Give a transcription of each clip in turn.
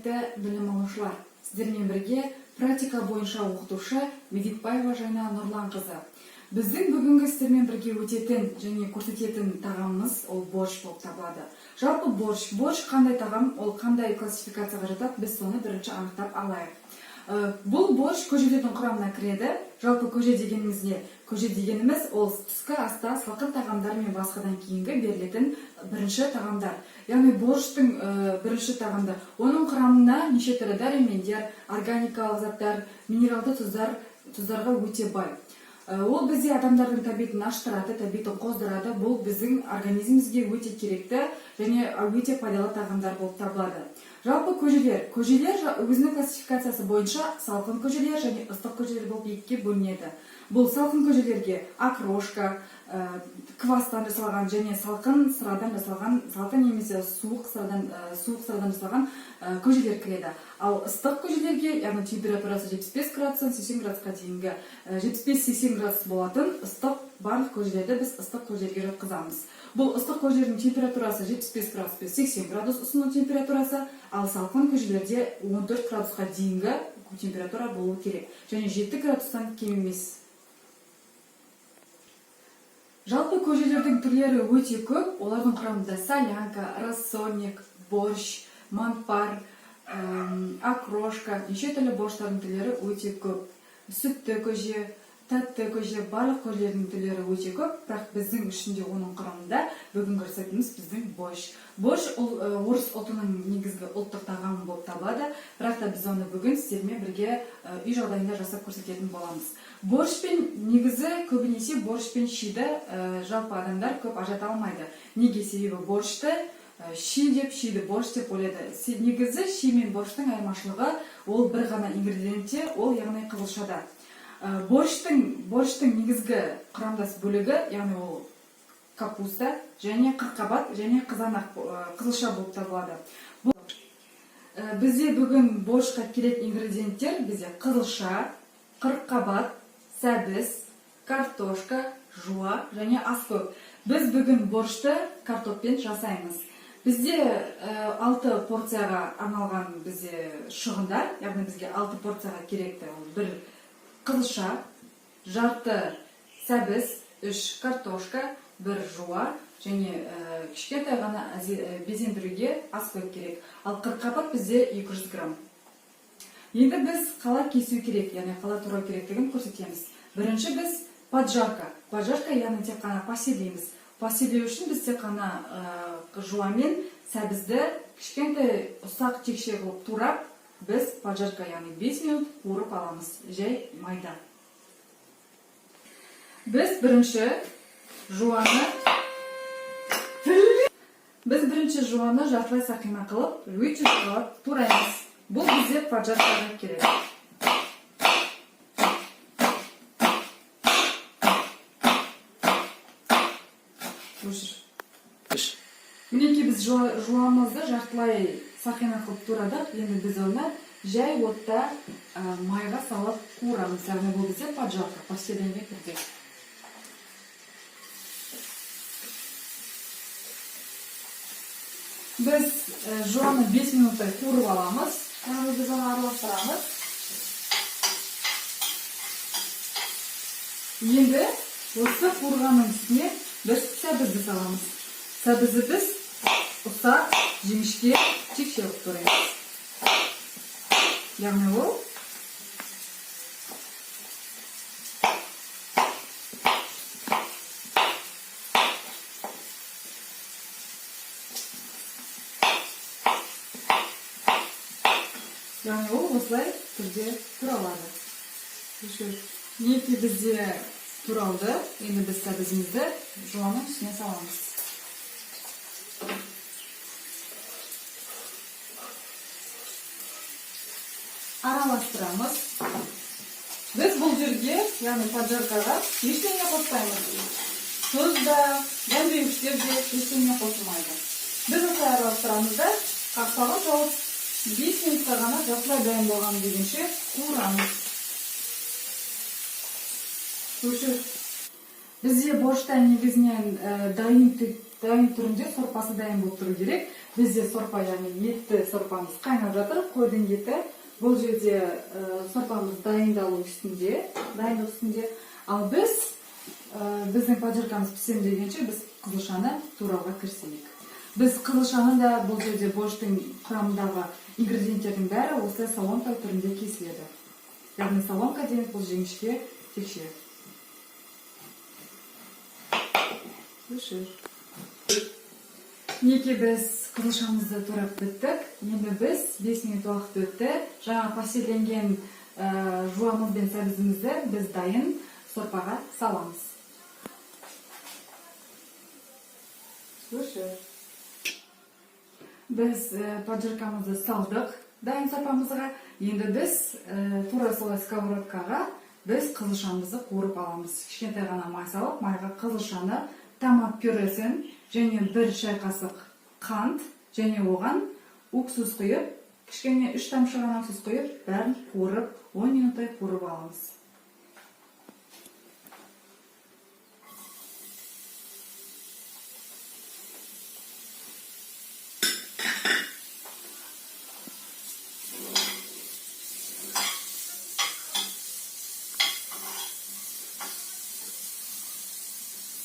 Құрметті білім алушылар, сіздермен бірге практика бойынша оқытушы Медетбаева Жайна Нұрланқызы. Біздің бүгінгі сіздермен бірге өтетін және көрсететін тағамымыз ол борщ болып табылады. Жалпы борщ қандай тағам, ол қандай классификацияға жатады, біз соны бірінші анықтап алайық. Бұл борщ көжелердің құрамына кіреді. Жалпы көже дегеніміз не? Көже дегеніміз ол түскі аста салқын тағамдар мен басқадан кейінгі берілетін бірінші тағамдар. Яғни борщтың бірінші тағамдар. Оның құрамына неше түрлі дәрумендер, органикалық заттар, минералды тұздарға өте бай. Ол бізде адамдардың тәбетін аштырады, тәбетін қоздырады. Бұл біздің организмімізге өте керекті және өте пайдалы тағамдар болып табылады. Жалпы көжелер өзінің классификациясы бойынша салқын көжелер және ыстық көжелер болып екіге бөлінеді. Бұл салқын көжелерге окрошка, квастан жасалған және салқын сырадан жасалған, салқын немесе суық сырадан жасалған көжелер кіреді. Ал ыстық көжелерге, яғни температурасы 75 градустан 80 градусқа дейінгі 75-80 градус болатын ыстық барлық көжелерді біз ыстық көжелерге жатқызамыз. Бұл ыстық көжелердің температурасы 75 градус пен 80 градус ұсыну температурасы, ал салқын көжелерде 14 градусқа дейінгі температура болу керек. Және 7 градустан кем емес. Жалпы көжелердің түрлері өте көп. Олардың құрамында солянка, рассольник, борщ, манпар, окрошка, неше түрлі борщтардың түрлері өте көп. Сүтті көже, тәтті көже, барлық көжелердің түрлері өте көп, бірақ біздің ішінде оның құрамында бүгін көрсететініміз біздің борщ. Борщ ол орыс ұлтының негізгі ұлттық тағамы болып табылады, бірақ та біз оны бүгін сіздермен бірге үй жағдайында жасап көрсететін боламыз. Борщпен негізі көбінесе борщпен шиді жалпы адамдар көп ажырата алмайды. Неге? Себебі борщты ши деп, шиді борщ деп ойлайды. Негізі ши мен борщтың айырмашылығы ол бір ғана ингредиентте, ол яғни қызылшада. Борщтың негізгі құрамдас бөлігі, яғни ол капуста және қырыққабат және қызанақ, қызылша болып табылады. Бізде бүгін борщқа керек ингредиенттер бізде қызылша, қырыққабат, сәбіз, картошка, жуа және аскөк. Біз бүгін борщты картоппен жасаймыз. Бізде 6 порцияға арналған бізде шығындар, яғни бізге 6 порцияға керекті. Бір қызылша, жарты сәбіз, 3 картошка, бір жуа және кішкентай ғана безендіруге аскөк керек. Ал қырыққабат бізде 200 грамм. Енді біз қалай кесу керек, яғни қалай турау керектігін көрсетеміз. Бірінші біз поджарка. Поджарка яғни тек қана паселейміз. Паселеу үшін біз тек қана жуамен сәбізді кішкентай ұсақ текше қылып турап, біз поджарка яғни 5 минут қуырып аламыз, жай майда. Біз бірінші жуаны жартылай сақина қылып, өте тураймыз. Бұл бізде поджаркаға керек. Мінеки біз жуамызды жартылай сақина қылып турадық. Енді біз оны жай отта майға салып қуырамыз. Яғни бұл бізде поджарка, поселенге түрде. Біз жуаны 5 минуттай қуырып аламыз. Яғни біз оны араластырамыз. Енді осы қуырғанның үстіне біз сәбізді саламыз. Сәбізді біз ұсақ жіңішке текше қылып тураймыз. Яғни ол осылай түрде туралады. Неке бізде туралды, енді біз сәбізімізді жуанның үстіне саламыз. Араластырамыз. Біз бұл жерге, яғни поджаркаға ештеңе қоспаймыз. Тұз да, дәмдеуіштер де ештеңе қосылмайды. Біз осылай араластырамыз да, қақпағын жауып 5 минутқа ғана жартылай дайын болған дегенше қуырамыз. Бізде борщта негізінен дайын түрінде сорпасы дайын болып тұру керек. Бізде сорпа, яғни етті сорпамыз қайнап жатыр, қойдың еті. Бұл жерде сорпамыз дайындалу үстінде, Ал біздің поджаркамыз пісем дегенше, біз қызылшаны турауға кірісейік. Біз қызылшаны да бұл жерде борщтың құрамындағы ингредиенттердің бәрі осы соломка түрінде кесіледі. Яғни соломка деген бұл жіңішке текше. Неге біз қызылшамызды турап біттік, енді біз 5 минут уақыт өтті. Жаңа пастерленген жуамыз бен сәбізімізді біз дайын сорпаға саламыз. Біз поджаркамызды салдық дайын сорпамызға. Енді біз тура солай сковородкаға біз қызылшамызды қуырып аламыз. Кішкентай ғана май салып, майға қызылшаны, томат пюресін және 1 шай қасық қант және оған уксус құйып, кішкене 3 тамшы ғана уксус құйып, бәрін қуырып, 10 минуттай қуырып аламыз.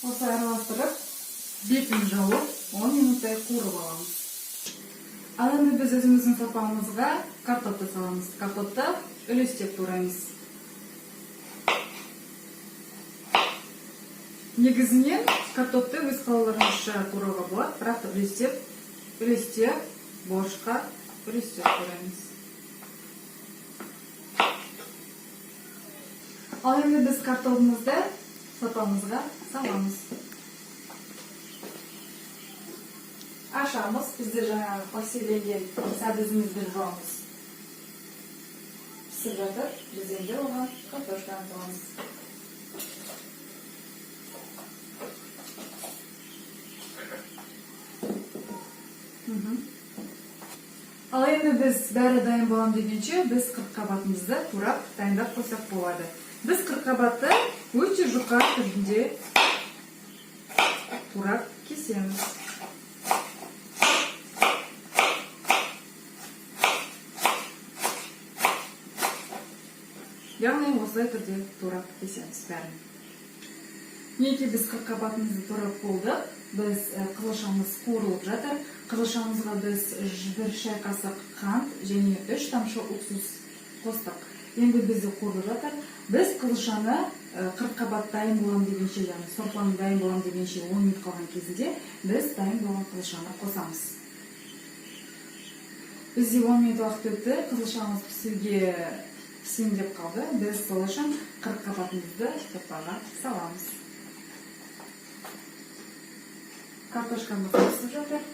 Осы араластырып, бетін жауып, 10 минуттай қуырып аламыз. Ал енді біз өзіміздің сорпамызға картопты саламыз. Картопты үлестеп тураймыз. Негізінен картопты өз қалаларыңызша турауға болады, бірақ үлестеп, борщқа үлестеп тураймыз. Ал енді біз картопымызды сорпамызға саламыз. Ашамыз, бізде жаңағы пастерленген сәбізімізді жуамыз. Пісіп жатыр, біз енді оған картошканы саламыз. Ал енді біз бәрі дайын болам дегенше, біз қырыққабатымызды турап дайындап қойсақ болады. Біз қырыққабатты өте жұқа түрінде турап кесеміз. Яғни осылай түрде турап кесеміз бәрін. Неге біз қырыққабатымызды турап болдық, біз қызылшамыз қуырылып жатыр. Қызылшамызға біз 1 шай қасық қант және 3 тамшы уксус қостық. Енді бізді қуырылып жатыр. Біз қызылшаны қырыққабат дайын болам дегенше, яғни сорпаның дайын болам дегенше 10 минут қалған кезінде біз дайын болған қызылшаны қосамыз. Бізде 10 минут уақыт өтті, қызылшамыз пісейін деп қалды. Біз сол үшін қырыққабатымызды сорпаға саламыз. Картошкамыз пісіп жатыр.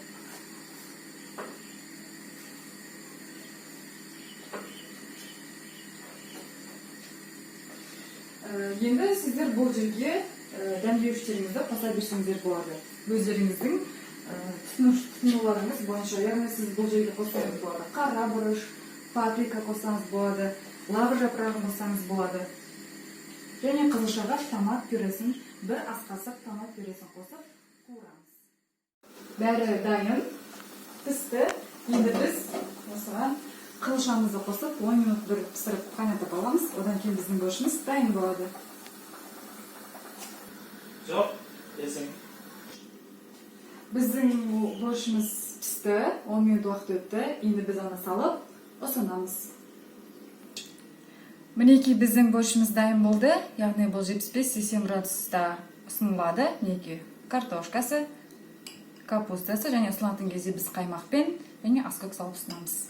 Енді сіздер бұл жерге дәмдеуіштеріңізді қоса берсеңіздер болады. Өздеріңіздің тұтынуларыңыз бойынша, яғни сіз бұл жерге қоссаңыз болады. Қара бұрыш, паприка қоссаңыз болады, лавр жапырағын қоссаңыз болады. Және қызылшаға томат пюресін, 1 ас қасық томат пюресін қосып қуырамыз. Бәрі дайын, пісті. Енді біз осыған қызылшамызды қосып 10 минут бір пісіріп қайнатып аламыз. Одан кейін біздің борщымыз дайын болады. Жоқ, десең. Біздің борщымыз пісті, 10 минут уақыт өтті. Енді біз оны салып, ұсынамыз. Мінекей біздің борщымыз дайын болды. Яғни бұл 75-80 градуста ұсынылады. Мінекей картошкасы, капустасы және ұсынатын кезде біз қаймақпен және аскөк салып ұсынамыз.